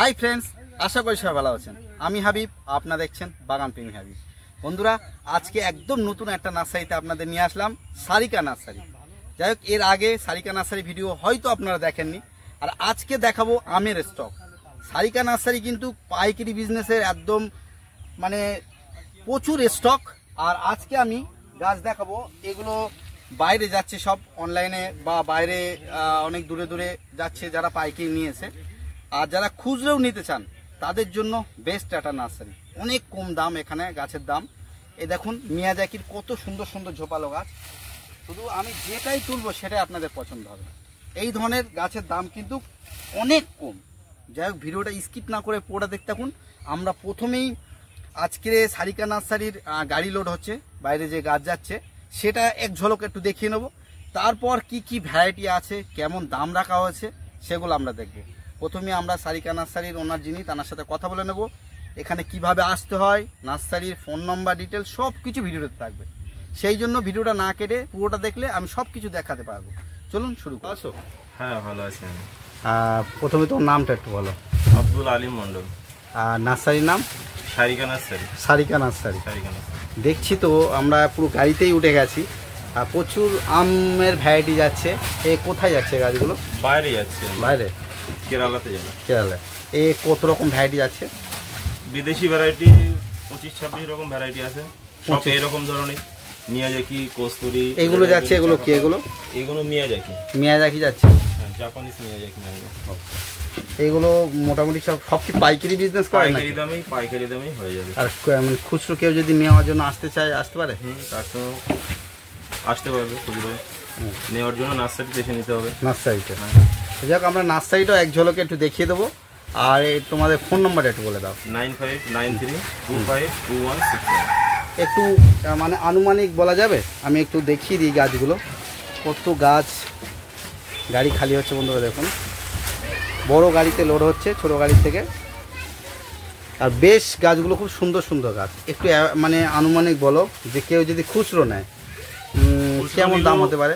Hi friends, আশা করি সবাই ভালো আছেন। আমি হাবিব, আপনারা দেখছেন বাগান প্রেমী হাবিব। বন্ধুরা, আজকে একদম নতুন একটা নার্সারিতে আপনাদের নিয়ে আসলাম, সারিকা নার্সারি। যাই হোক, এর আগে সারিকা নার্সারি ভিডিও হয়তো আপনারা দেখেননি। আর আজকে দেখাবো আমের স্টক। সারিকা নার্সারি কিন্তু পাইকারি বিজনেসের একদম মানে প্রচুর স্টক। আর আজকে আমি গাছ দেখাবো, এগুলো বাইরে যাচ্ছে সব অনলাইনে বা বাইরে অনেক দূরে দূরে যাচ্ছে যারা পাইকারি নিয়েছে। আর যারা খুচরোও নিতে চান তাদের জন্য বেস্ট একটা নার্সারি, অনেক কম দাম এখানে গাছের দাম। এই দেখুন মিয়াজাকির কত সুন্দর সুন্দর ঝোপালো গাছ, শুধু আমি যেটাই তুলবো সেটাই আপনাদের পছন্দ হবে। এই ধরনের গাছের দাম কিন্তু অনেক কম। যাই হোক, ভিডিওটা স্কিপ না করে পুরোটা দেখতে থাকুন। আমরা প্রথমেই আজকে সারিকা নার্সারির গাড়ি লোড হচ্ছে, বাইরে যে গাছ যাচ্ছে সেটা এক ঝলক একটু দেখিয়ে নেব। তারপর কি কি ভ্যারাইটি আছে, কেমন দাম রাখা হয়েছে সেগুলো আমরা দেখব। প্রথমে আমরা সারিকা নার্সারির ওনার যিনি, তার সাথে কথা বলে নেব। এখানে কিভাবে আসতে হয়, নার্সারির ফোন নাম্বার, ডিটেল সব কিছু ভিডিওতে থাকবে। সেই জন্য ভিডিওটা না কেটে পুরোটা দেখলে আমি সব কিছু দেখাতে পারবো। চলুন শুরু করো। হ্যাঁ, ভালো আছি আমি। প্রথমে তোমার নামটা একটু বলো। আব্দুল আলিম মন্ডল। আর নার্সারির নাম? Sarika nursery. Sarika nursery. Sarika nursery. দেখছি তো আমরা পুরো গাড়িতেই উঠে গেছি, আর প্রচুর আমের ভ্যারাইটি যাচ্ছে। এ কোথায় যাচ্ছে গাছগুলো? বাইরে যাচ্ছে। বাইরে? কেরালাতে যাবে। কেরালা। এ কত রকম ভ্যারাইটি যাচ্ছে? বিদেশি ভ্যারাইটি 25-26 রকম ভ্যারাইটি আছে, সব এইরকম ধরনের। মিয়াজাকি, কস্তুরি এগুলো যাচ্ছে। এগুলো কি? এগুলো মিয়াজাকি। মিয়াজাকি যাচ্ছে। হ্যাঁ, জাপানিজ মিয়াজাকি। এগুলো মোটামুটি সব কি পাইকারি বিজনেস করে? পাইকারি দামেই হয়ে যাবে। আর মানে খুচরো কেউ যদি নেওয়ার জন্য আসতে চায় আসতে পারে? তার তো আসতে পারবে। খুচরো নেওয়ার জন্য নার্সারিতে এসে নিতে হবে। নার্সারিতে? যাক, আমরা নার্সারিটাও এক ঝলকে একটু দেখিয়ে দেবো। আর তোমাদের ফোন নাম্বারটা একটু বলে দাও। 9593252169। একটু মানে আনুমানিক বলা যাবে? আমি একটু দেখিয়ে দিই গাছগুলো, কত গাছ। গাড়ি খালি হচ্ছে বন্ধুরা, দেখুন বড় গাড়িতে লোড হচ্ছে ছোট গাড়ির থেকে। আর বেশ গাছগুলো খুব সুন্দর সুন্দর গাছ। একটু মানে আনুমানিক বলো যে কেউ যদি খুচরো নেয় কেমন দাম হতে পারে?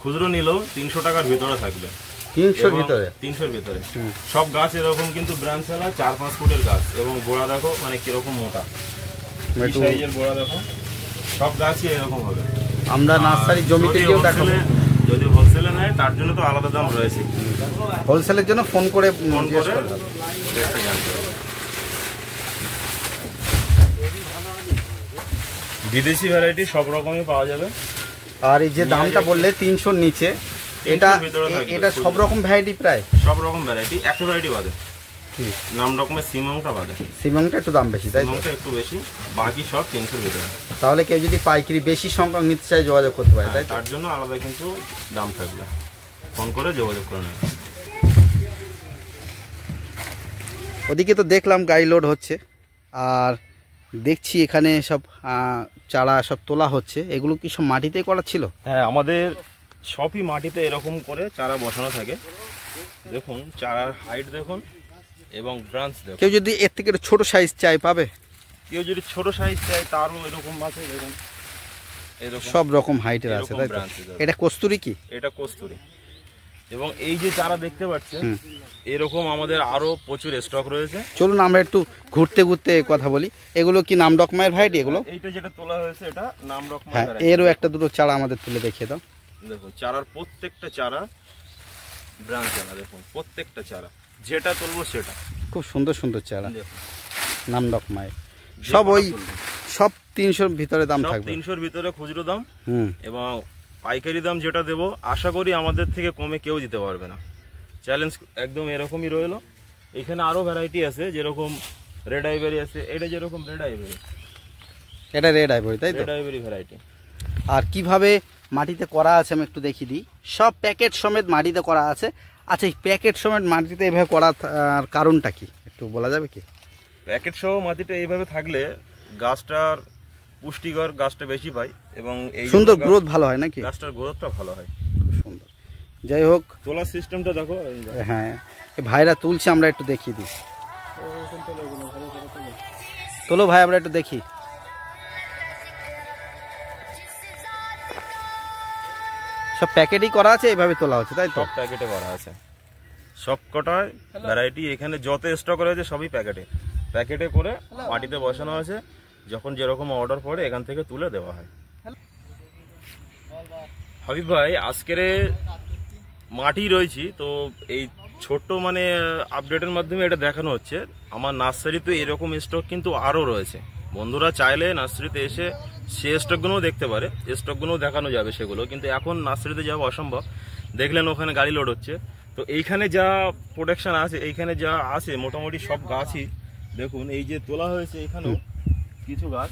খুচরো নিলেও 300 টাকার ভিতরে থাকবে। 300-র ভিতরে? 300-র ভিতরে। সব গাছ এরকম কিন্তু ব্রাঞ্চ ছাড়া 4-5 ফুটের গাছ, এবং গোড়া দেখো মানে কিরকম মোটা সাইজের গোড়া দেখো। সব গাছই এরকম হবে। আমরা নার্সারি জমিতে গিয়েও দেখাবো। যদি হোলসেলে নেয় তার জন্য তো আলাদা দাম রয়েছে। হোলসেলের জন্য ফোন করে বিদেশি ভ্যারাইটি সব রকমই পাওয়া যাবে। আর এই যে দামটা বললে 300-র নিচে, এটা সব রকম ভ্যারাইটি? প্রায় সব রকম ভ্যারাইটি, একটা ভ্যারাইটি বাদে। নাম রকমের সিমংটা বাদে। সিমংটা একটু দাম বেশি, তাই? সিমংটা একটু বেশি, বাকি সব 300-র ভিতরে। তাহলে কেউ যদি পাইকারি বেশি সংখ্যক নিতে চায় যোগাযোগ করতে পারে, তাই? তার জন্য আলাদা কিন্তু দাম থাকবে, ফোন করে যোগাযোগ করে নেবে। ওদিকে তো দেখলাম গাড়ি লোড হচ্ছে, আর দেখছি এখানে সব চারা সব তোলা হচ্ছে। এগুলো কি সব মাটিতে করা ছিল? হ্যাঁ, আমাদের সবই মাটিতে এরকম করে চারা বসানো থাকে। দেখুন চারার হাইট দেখুন এবং ব্রাঞ্চ দেখুন। কেউ যদি এর থেকে ছোট সাইজ চাই পাবে? কেউ যদি ছোট সাইজ চাই তারও এরকম আছে, দেখুন সব রকম হাইটের আছে, তাই তো? এটা কস্তুরি কি? এটা কস্তুরি। এবং এই যে চারা দেখতে পাচ্ছেন, এরকম আমাদের আরো প্রচুর স্টক রয়েছে। চলুন আমরা একটু ঘুরতে ঘুরতে কথা বলি। এগুলো কি নাম ডকমায়ের ভ্যারাইটি? এগুলো এইটা যেটা তোলা হয়েছে এটা নাম ডকমায়ের। হ্যাঁ, এরও একটা দুটো চারা আমাদের তুলে দেখিয়ে দাও। দেখো চারার প্রত্যেকটা চারা ব্রাঞ্চ চারা, দেখুন প্রত্যেকটা চারা যেটা তুলবো সেটা। খুব সুন্দর সুন্দর চারা, নাম ডকমায়ের। সব ওই সব 300-র ভিতরে দাম থাকবে? 300-র ভিতরে খুচরো দাম। এবং পাইকারি দাম যেটা দেবো আশা করি আমাদের থেকে কমে কেউ দিতে পারবে না। চ্যালেঞ্জ একদম এরকমই রইলো। এখানে আরো ভ্যারাইটি আছে, যেরকম রেড আইভরি আছে। এটা যেরকম রেড আইভরি, এটা রেড আইভরি, তাই তো? Red ivory variety. আর কিভাবে মাটিতে করা আছে আমি একটু দেখিয়ে দিই। সব প্যাকেট সমেত মাটিতে করা আছে। আচ্ছা, এই প্যাকেট সমেত মাটিতে এভাবে করার কারণটা কি একটু বলা যাবে কি? প্যাকেট সহ মাটিতে এইভাবে থাকলে গাছটার পুষ্টিকর, গাছটা বেশি পায় এবং এই সুন্দর গ্রোথ ভালো হয় নাকি? গাছটার গ্রোথটা ভালো হয়। খুব সুন্দর। যাই হোক, তোলার সিস্টেমটা দেখো। হ্যাঁ, ভাইরা তুলছে, আমরা একটু দেখিয়ে দিই। তোলো ভাই, আমরা একটু দেখি। সব প্যাকেটই করা আছে, এইভাবে তোলা হচ্ছে, তাই তো? সব প্যাকেটে করা আছে। সব কটায় ভ্যারাইটি এখানে যত স্টক রয়েছে সবই প্যাকেটে করে মাটিতে বসানো আছে, যখন যেরকম অর্ডার পড়ে এখান থেকে তুলে দেওয়া হয়। হাবিব ভাই, আজকের মাটি রয়েছি তো এই ছোট্ট মানে আপডেটের মাধ্যমে এটা দেখানো হচ্ছে। আমার নার্সারিতে এরকম স্টক কিন্তু আরও রয়েছে। বন্ধুরা চাইলে নার্সারিতে এসে সে স্টকগুলোও দেখতে পারে, স্টকগুলোও দেখানো যাবে সেগুলো, কিন্তু এখন নার্সারিতে যাওয়া অসম্ভব। দেখলেন ওখানে গাড়ি লোড হচ্ছে। তো এইখানে যা প্রোডাকশন আছে, এইখানে যা আছে মোটামুটি সব গাছই দেখুন, এই যে তোলা হয়েছে এখানেও কিছু গাছ।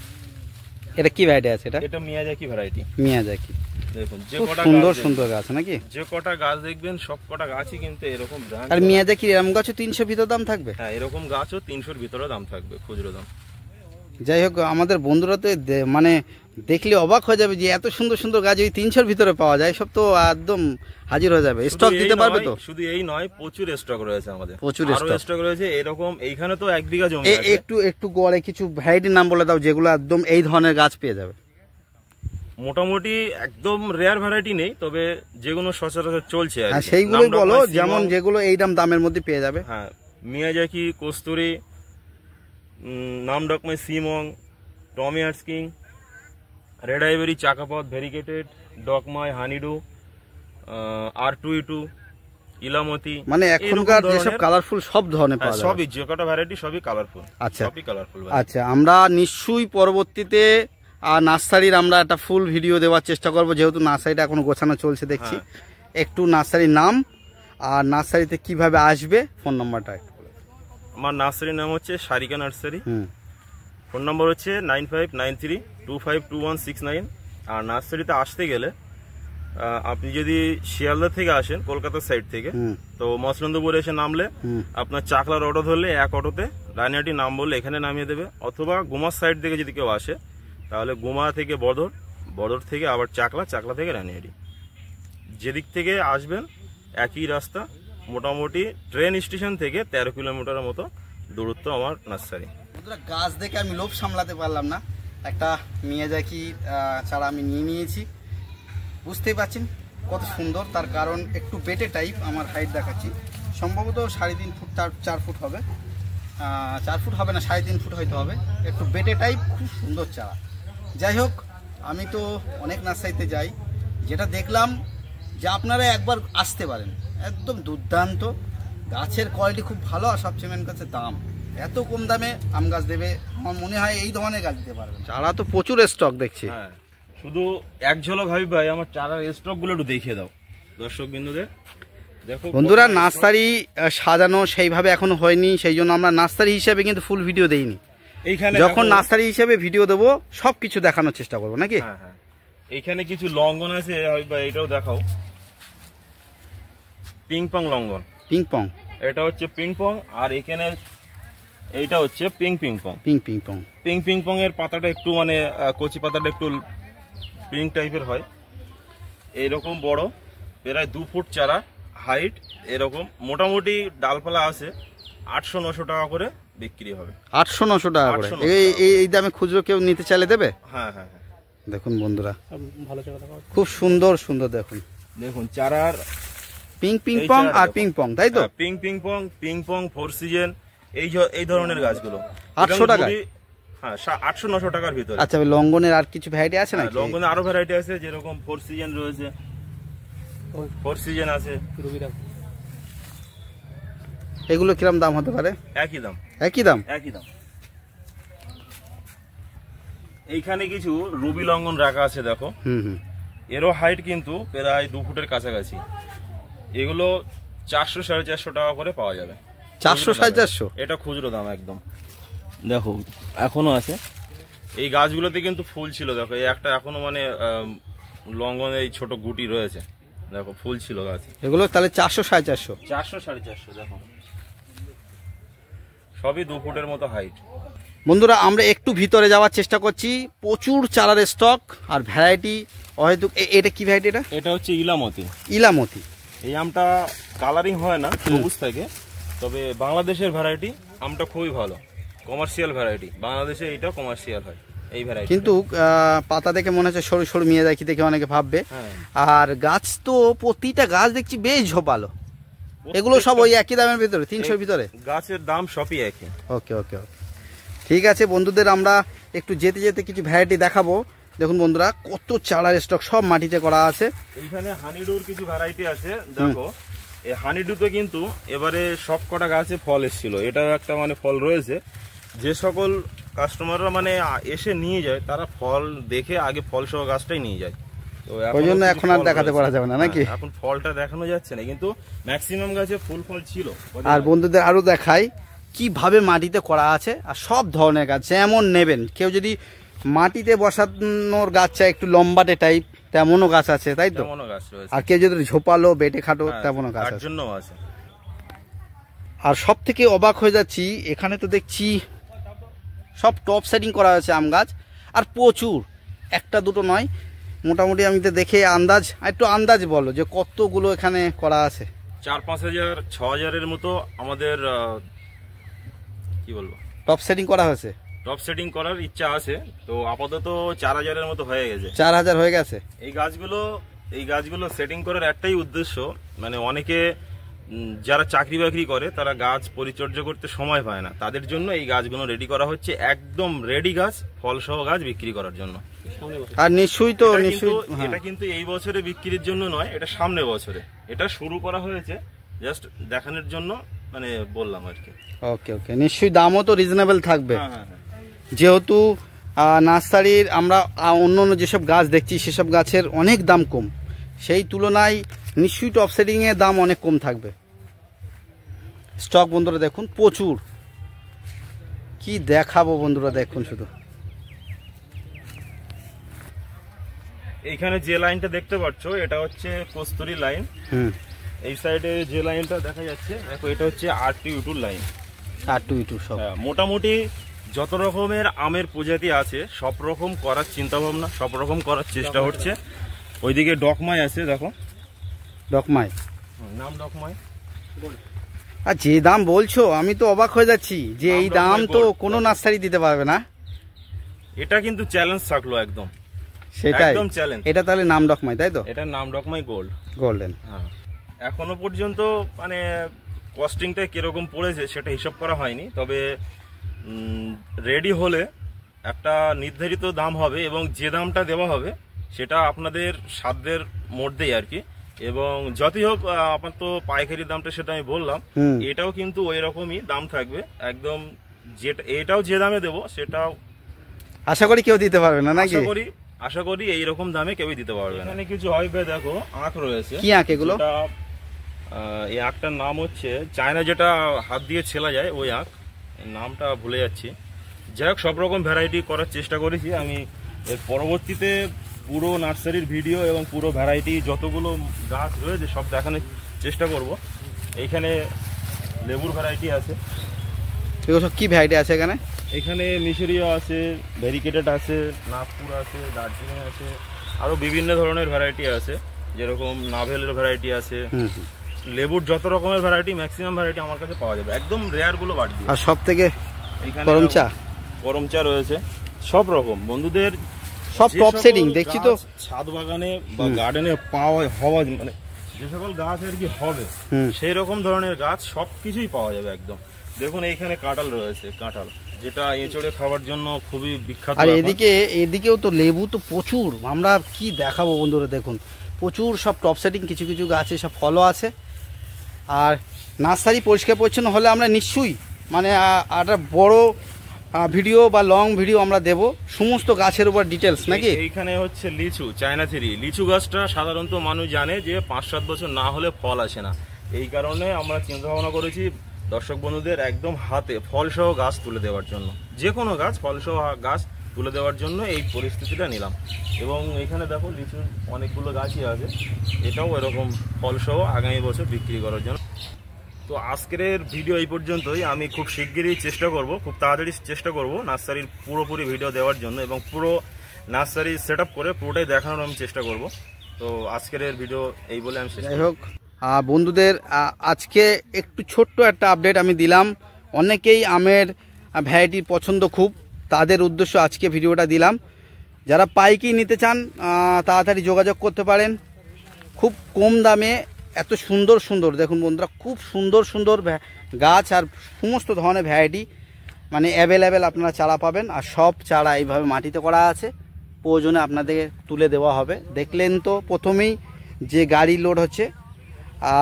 এটা কি ভ্যারাইটি আছে? এটা মিয়াজাকি ভ্যারাইটি। মিয়াজাকি, দেখুন যে খুব কটা সুন্দর সুন্দর গাছ নাকি? যে কটা গাছ দেখবেন সব কটা গাছই কিন্তু এরকম ব্র্যান্ড। আর মিয়াজাকি এরকম গাছও 300 ভিতর দাম থাকবে? হ্যাঁ, এরকম গাছও 300-র ভিতরে দাম থাকবে, খুচরো দাম। যাই হোক, আমাদের বন্ধুরা তো মানে দেখলে অবাক হয়ে যাবে যে এত সুন্দর সুন্দর গাছ ওই 300-র ভিতরে পাওয়া যায়। সব তো একদম হাজির হয়ে যাবে। স্টক দিতে পারবে তো? শুধু এই নয়, প্রচুর স্টক রয়েছে আমাদের, প্রচুর স্টক রয়েছে এরকম। এইখানে তো 1 বিঘা জমি আছে। একটু গড়ে কিছু ভ্যারাইটির নাম বলে দাও যেগুলো একদম এই ধরনের গাছ পেয়ে যাবে। মোটামুটি একদম রেয়ার ভ্যারাইটি নেই, তবে যেগুলো সচরাচর চলছে আর সেইগুলোই বলো, যেমন যেগুলো এই দামের মধ্যে পেয়ে যাবে। হ্যাঁ, মিয়াজাকি, কস্তুরি, নামডকমাই, সিমং, টমি হার্টস, রেড আইভরি, চাকাপথ, ভেরিকেটেড, ডকমাই, হানিডু, R2E2, ইলামতি, মানে এখনকার যেসব কালারফুল সব ধরনের পাওয়া যায়। সবই যে কটা ভ্যারাইটি সবই কালারফুল। আচ্ছা, সবই কালারফুল। আচ্ছা, আমরা নিশ্চয়ই পরবর্তীতে নার্সারির আমরা একটা ফুল ভিডিও দেওয়ার চেষ্টা করব, যেহেতু নার্সারিটা এখনো গোছানো চলছে দেখছি। একটু নার্সারির নাম আর নার্সারিতে কিভাবে আসবে, ফোন নাম্বারটা একটু বলে। আমার নার্সারির নাম হচ্ছে সারিকা নার্সারি। ফোন নম্বর হচ্ছে 9593252169। আর নার্সারিতে আসতে গেলে আপনি যদি শিয়ালদা থেকে আসেন, কলকাতার সাইড থেকে, তো মসলন্দপুরে এসে নামলে আপনার চাকলার অটো ধরলে এক অটোতে রানিহাটি নাম বললে এখানে নামিয়ে দেবে। অথবা গুমার সাইড থেকে যদি কেউ আসে তাহলে গুমা থেকে বদর থেকে আবার চাকলা থেকে রানিহাটি, যেদিক থেকে আসবেন একই রাস্তা। মোটামুটি ট্রেন স্টেশন থেকে 13 কিলোমিটারের মতো দূরত্ব আমার নার্সারি। গাছ দেখে আমি লোভ সামলাতে পারলাম না, একটা মিয়াজাকি চারা আমি নিয়েছি। বুঝতেই পারছেন কত সুন্দর, তার কারণ একটু বেটে টাইপ। আমার হাইট দেখাচ্ছি, সম্ভবত 3.5 ফুট 4 ফুট হবে, 4 ফুট হবে না, 3.5 ফুট হয়তো হবে। একটু বেটে টাইপ, খুব সুন্দর চারা। যাই হোক, আমি তো অনেক নার্সারিতে যাই, যেটা দেখলাম যে আপনারা একবার আসতে পারেন, একদম দুর্দান্ত গাছের কোয়ালিটি খুব ভালো। আর সবচেয়ে মেন গাছের দাম এত কম দামে আম গাছ দেবে, আমার মনে হয় এই ধরনের গাছ দিতে পারবেন। চারা তো প্রচুর স্টক দেখছি। হ্যাঁ, শুধু এক ঝলক হাবিব ভাই আমার চারার স্টক গুলো একটু দেখিয়ে দাও দর্শক বিন্দুদের। দেখো বন্ধুরা, নার্সারি সাজানো সেইভাবে এখনো হয়নি, সেই জন্য আমরা নার্সারি হিসেবে কিন্তু ফুল ভিডিও দেইনি। এইখানে যখন নার্সারি হিসেবে ভিডিও দেবো সবকিছু দেখানোর চেষ্টা করবো নাকি? হ্যাঁ, এইখানে কিছু লঙ্ঘন আছে হাবিব ভাই, এটাও দেখাও। পিংপং লঙ্ঘন, পিংপং, এটা হচ্ছে পিংপং। আর এখানে এইটা হচ্ছে পিংপং। পিংপং এর পাতাটা একটু মানে কচি পাতাটা একটু পিঙ্ক টাইপের হয়। এইরকম বড়, প্রায় 2 ফুট চারা হাইট। এরকম মোটামুটি ডালপালা আছে, 800-900 টাকা করে বিক্রি হবে। 800-900 টাকা করে? এই দামে খুচরো কেউ নিতে চাইলে দেবে? হ্যাঁ। দেখুন বন্ধুরা, খুব সুন্দর সুন্দর। দেখুন চারার পিংপং আর পিংপং, তাই তো? পিংপং, 4 সিজন, এই ধরনের গাছগুলো 800 টাকা? হ্যাঁ, 800-900 টাকার ভিতরে। আচ্ছা, লঙ্ঘনের আর কিছু ভ্যারাইটি আছে না? লঙ্ঘনের আরো ভ্যারাইটি আছে, যেরকম 4 সিজন রয়েছে, 4 সিজন আছে। এগুলো কিরকম দাম হতে পারে? একই দাম। এইখানে কিছু রুবি লঙ্ঘন রাখা আছে, দেখো। এরও হাইট কিন্তু প্রায় 2 ফুটের কাছাকাছি। এগুলো 400-450 টাকা করে পাওয়া যাবে। 400-450? এটা খুচরো দাম একদম। দেখো এখনো আছে, এই গাছগুলোতে কিন্তু ফুল ছিল। দেখো এই একটা এখনো মানে লঙ্ঘন, এই ছোট গুটি রয়েছে, দেখো ফুল ছিল গাছ। এগুলো তাহলে 400-450? 400-450। দেখো সবই 2 ফুটের মতো হাইট। বন্ধুরা, আমরা একটু ভিতরে যাওয়ার চেষ্টা করছি। প্রচুর চারার স্টক আর ভ্যারাইটি হয়তো। এটা কি ভ্যারাইটি? এটা হচ্ছে ইলামতি। এই আমটা কালারিং হয় না, সবুজ থাকে, তবে বাংলাদেশের ভ্যারাইটি। আমটা খুবই ভালো, কমার্শিয়াল ভ্যারাইটি। বাংলাদেশে এইটা কমার্শিয়াল হয় এই ভ্যারাইটি। কিন্তু পাতা দেখে মনে হচ্ছে সরু সরু মিয়াজাকি দেখে অনেকে ভাববে। আর গাছ তো প্রতিটা গাছ দেখছি বেশ ঝোপালো। এগুলো সব ওই একই দামের ভিতরে, 300-র ভিতরে গাছের দাম সবই একই। ওকে ওকে ওকে, ঠিক আছে বন্ধুদের, আমরা একটু যেতে যেতে কিছু ভ্যারাইটি দেখাবো। দেখুন বন্ধুরা কত চারার স্টক, সব মাটিতে করা আছে। এইখানে হানিডুর কিছু ভ্যারাইটি আছে, দেখো এই হানিডুতে কিন্তু এবারে সব কটা গাছে ফল এসেছিল, এটা একটা মানে ফল রয়েছে। যে সকল কাস্টমাররা মানে এসে নিয়ে যায় তারা ফল দেখে আগে ফল সহ গাছটাই নিয়ে যায়, তো ওই জন্য এখন আর দেখাতে পারা যাবে না নাকি? এখন ফলটা দেখানো যাচ্ছে না, কিন্তু ম্যাক্সিমাম গাছে ফুল ফল ছিল। আর বন্ধুদের আরো দেখাই কিভাবে মাটিতে করা আছে, আর সব ধরনের গাছ যেমন নেবেন। কেউ যদি মাটিতে বসানোর গাছ চায় একটু লম্বাটে টাইপ, তেমনও গাছ আছে, তাই তো? তেমনও গাছ রয়েছে। আর কেউ যদি ঝোপালো বেটে খাটো, তেমনও গাছ তার আছে। জন্য আছে। আর সব থেকে অবাক হয়ে যাচ্ছি, এখানে তো দেখছি সব টপ সেটিং করা হয়েছে আম গাছ, আর প্রচুর, একটা দুটো নয়, মোটামুটি আমি তো দেখে আন্দাজ, একটু আন্দাজ বলো যে কতগুলো এখানে করা আছে। 4-5 হাজার 6 হাজারের মতো আমাদের কি বলবো টপ সেটিং করা হয়েছে। টপ সেটিং করার ইচ্ছা আছে, তো আপাতত 4000-এর মতো হয়ে গেছে। 4000 হয়ে গেছে। এই গাছগুলো সেটিং করার একটাই উদ্দেশ্য, মানে অনেকে যারা চাকরি বাকরি করে তারা গাছ পরিচর্যা করতে সময় পায় না, তাদের জন্য এই গাছগুলো রেডি করা হচ্ছে, একদম রেডি গাছ, ফল সহ গাছ বিক্রি করার জন্য। আর নিশ্চয়ই তো নিশ্চয়ই এটা কিন্তু এই বছরে বিক্রির জন্য নয়, এটা সামনে বছরে এটা শুরু করা হয়েছে, জাস্ট দেখানোর জন্য মানে বললাম আর কি। ওকে ওকে, নিশ্চয়ই দামও তো রিজনেবল থাকবে। হ্যাঁ হ্যাঁ, যেহেতু নার্সারির আমরা অন্য অন্য যেসব গাছ দেখছি সেসব গাছের অনেক দাম কম, সেই তুলনায় নিশ্চয়ই টপ সেটিংয়ের দাম অনেক কম থাকবে। স্টক বন্ধুরা দেখুন প্রচুর, কি দেখাবো বন্ধুরা, দেখুন শুধু। এইখানে যে লাইনটা দেখতে পাচ্ছ এটা হচ্ছে কস্তুরী লাইন। এই সাইডে যে লাইনটা দেখা যাচ্ছে দেখো, এটা হচ্ছে R2U2 লাইন। R2U2 সব মোটামুটি যত রকমের আমের প্রজাতি আছে সব রকম করার চিন্তা ভাবনা, সব রকম করার চেষ্টা হচ্ছে। ওইদিকে ডকমাই আছে, দেখো ডকমাই, নাম ডকমাই। আর যে দাম বলছো আমি তো অবাক হয়ে যাচ্ছি যে এই দাম তো কোনো নার্সারি দিতে পারবে না। এটা কিন্তু চ্যালেঞ্জ থাকলো একদম, সেটাই একদম চ্যালেঞ্জ। এটা তাহলে নাম ডকমাই, তাই তো? এটা নাম ডকমাই গোল্ডেন। হ্যাঁ, এখনো পর্যন্ত মানে কস্টিংটা কিরকম পড়েছে সেটা হিসাব করা হয়নি, তবে রেডি হলে একটা নির্ধারিত দাম হবে, এবং যে দামটা দেওয়া হবে সেটা আপনাদের সাধ্যের মধ্যেই আর কি। এবং যতই হোক আপনার তো পাইকারি দামটা সেটা আমি বললাম, এটাও কিন্তু ওই রকমই দাম থাকবে একদম, যেটা এটাও যে দামে দেবো সেটাও আশা করি কেউ দিতে পারবে না নাকি? আশা করি এইরকম দামে কেউই দিতে পারবে না। এখানে কিছু হইবে, দেখো আখ রয়েছে। কি আখ এগুলো? এই আখটার নাম হচ্ছে চায়না, যেটা হাত দিয়ে ছেলা যায় ওই আখ, নামটা ভুলে যাচ্ছি। যাই হোক, সব রকম ভ্যারাইটি করার চেষ্টা করেছি আমি। এর পরবর্তীতে পুরো নার্সারির ভিডিও এবং পুরো ভ্যারাইটি যতগুলো গাছ রয়েছে সব দেখানোর চেষ্টা করব। এইখানে লেবুর ভ্যারাইটি আছে। এগুলো সব কি ভ্যারাইটি আছে এখানে? এখানে মিশরীয় আছে, ভেরিকেটেড আছে, নাগপুর আছে, দার্জিলিং আছে, আরো বিভিন্ন ধরনের ভ্যারাইটি আছে, যেরকম নাভেলের ভ্যারাইটি আছে। লেবুর যত রকমের ভ্যারাইটি, ম্যাক্সিমাম ভ্যারাইটি আমার কাছে পাওয়া যাবে, একদম রেয়ার গুলো বাদ দিয়ে। আর সব থেকে করমচা রয়েছে, সব রকম বন্ধুদের সব টপ সেটিং দেখছি তো। ছাদ বাগানে বা গার্ডেনে হওয়া মানে যে সকল গাছ আর কি হবে সেই রকম ধরনের গাছ সবকিছুই পাওয়া যাবে একদম। দেখুন এইখানে কাঁঠাল রয়েছে, কাঁঠাল যেটা এঁচড়ে খাওয়ার জন্য খুবই বিখ্যাত। আর এদিকেও তো লেবু তো প্রচুর, আমরা কি দেখাবো বন্ধুরা, দেখুন প্রচুর সব টপ সেটিং, কিছু কিছু গাছে সব ফলও আছে। আর নার্সারি পরিষ্কার পরিচ্ছন্ন হলে আমরা নিশ্চয়ই মানে একটা বড় ভিডিও বা লং ভিডিও আমরা দেব সমস্ত গাছের উপর ডিটেলস নাকি। এইখানে হচ্ছে লিচু, চায়না থেরি। লিচু গাছটা সাধারণত মানুষ জানে যে 5-7 বছর না হলে ফল আসে না, এই কারণে আমরা চিন্তা ভাবনা করেছি দর্শক বন্ধুদের একদম হাতে ফল সহ গাছ তুলে দেওয়ার জন্য, যে কোনো গাছ ফল সহ গাছ তুলে দেওয়ার জন্য এই পরিস্থিতিটা নিলাম। এবং এখানে দেখো লিচুর অনেকগুলো গাছই আছে, এটাও এরকম ফল সহ আগামী বছর বিক্রি করার জন্য। তো আজকের ভিডিও এই পর্যন্তই। আমি খুব শিগগিরই চেষ্টা করব, খুব তাড়াতাড়ি চেষ্টা করব নার্সারির পুরোপুরি ভিডিও দেওয়ার জন্য, এবং পুরো নার্সারি সেট আপ করে পুরোটাই দেখানোর আমি চেষ্টা করব। তো আজকের ভিডিও এই বলে আমি শেষ করব। যাই হোক বন্ধুদের, আজকে একটু ছোট্ট একটা আপডেট আমি দিলাম। অনেকেই আমের ভ্যারাইটির পছন্দ খুব, তাদের উদ্দেশ্য আজকে ভিডিওটা দিলাম। যারা পাইকি নিতে চান তাড়াতাড়ি যোগাযোগ করতে পারেন, খুব কম দামে এত সুন্দর সুন্দর দেখুন বন্ধুরা, খুব সুন্দর সুন্দর গাছ আর সমস্ত ধরনের ভ্যারাইটি মানে অ্যাভেলেবেল আপনারা চারা পাবেন। আর সব চারা এইভাবে মাটিতে করা আছে, প্রয়োজনে আপনাদেরকে তুলে দেওয়া হবে। দেখলেন তো প্রথমেই যে গাড়ি লোড হচ্ছে।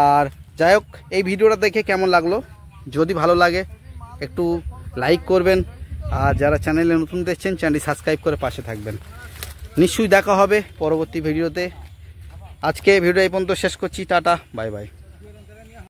আর যাই হোক, এই ভিডিওটা দেখে কেমন লাগলো, যদি ভালো লাগে একটু লাইক করবেন, আর যারা চ্যানেলে নতুন দেখছেন চ্যানেলটি সাবস্ক্রাইব করে পাশে থাকবেন। নিশ্চয়ই দেখা হবে পরবর্তী ভিডিওতে। আজকে ভিডিও এই পর্যন্ত শেষ করছি, টাটা বাই বাই।